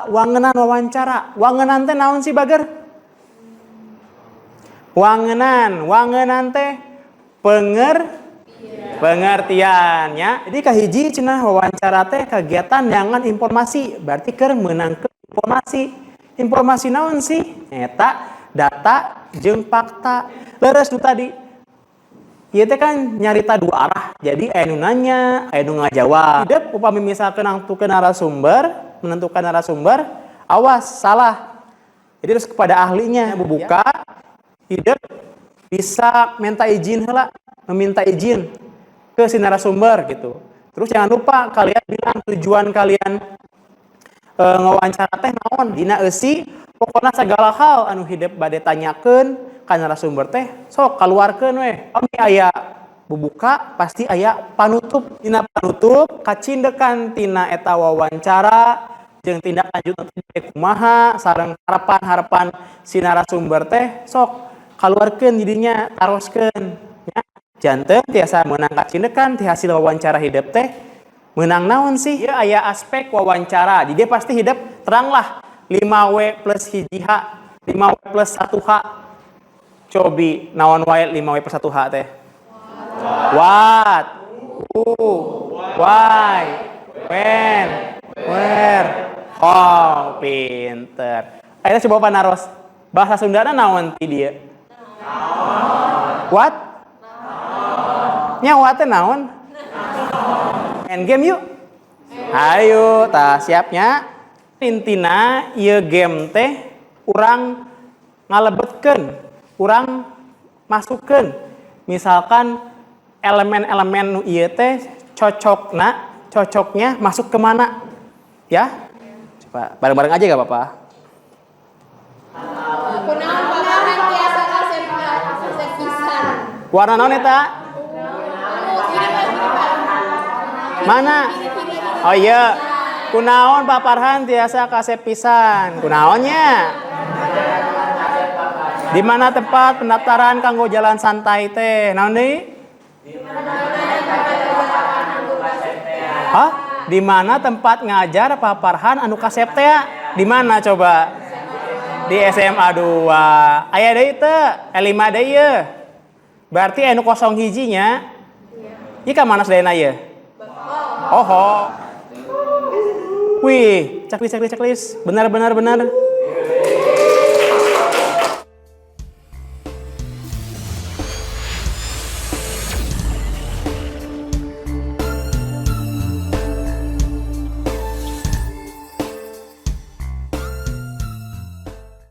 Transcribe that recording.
wangenan wawancara. Wangenan teh naon sih bager? Wangenan teh pengertiannya. Jadi kahiji cenah wawancara teh kegiatan nyangan informasi, berarti keur meunangkeun informasi naon sih? Eta data jeung fakta. Leres nu tadi. Ieu teh kan nyarita dua arah. Jadi aya nu nanya, aya nu ngajawab. Hideuk upami misalkeun menentukan narasumber, awas salah. Jadi harus kepada ahlinya bubuka. Hideuk bisa meminta izin ke si narasumber gitu. Terus jangan lupa kalian bilang tujuan kalian ngawancara teh naon dina eusi pokona segala hal anu hideuk bade tanyakeun ka narasumber teh sok kaluarkeun we. Ami aya bubuka pasti aya panutup. Dina panutup kacindekan tina eta wawancara jeung tindak lanjut teh kumaha sareng harapan si narasumber teh sok kaluarkeun didinya taroskeun nya. Janten tiasa meunang kacindekan ti hasil wawancara hidup teh meunang naon sih? Ieu aya aspek wawancara. Di dia pasti hidup teranglah 5W plus hiji H, 5W plus 1H. Cobi naon wae 5W plus 1H teh? What? Who? Why? When? Where? Oh, pinter. Ayo coba panaros. Bahasa Sundana naon ti dieu? What? Nya what teh naon? Main game yuk. Ayo, tah siapnya. Intina ieu game teh urang ngalebetkeun, urang masukkeun. Misalkan elemen-elemen nu ieu teh cocoknya masuk ke mana? Ya? Coba bareng-bareng aja gak apa-apa? Warna naon eta? Mana? Oh iya. Kunaon Pak Farhan tiasa kasep pisan? Kunaonnya? Di mana tempat pendaftaran kanggo jalan santai teh? Naon deui? Hah? Di mana tempat ngajar Pak Farhan anu kasep teh? Di mana coba? Di SMA 2. Aya deui teu? L5 deui ieu. Berarti anu kosong hijinya. Ieu ka mana sadayana ieu? Oho. Wih, checklist. Benar.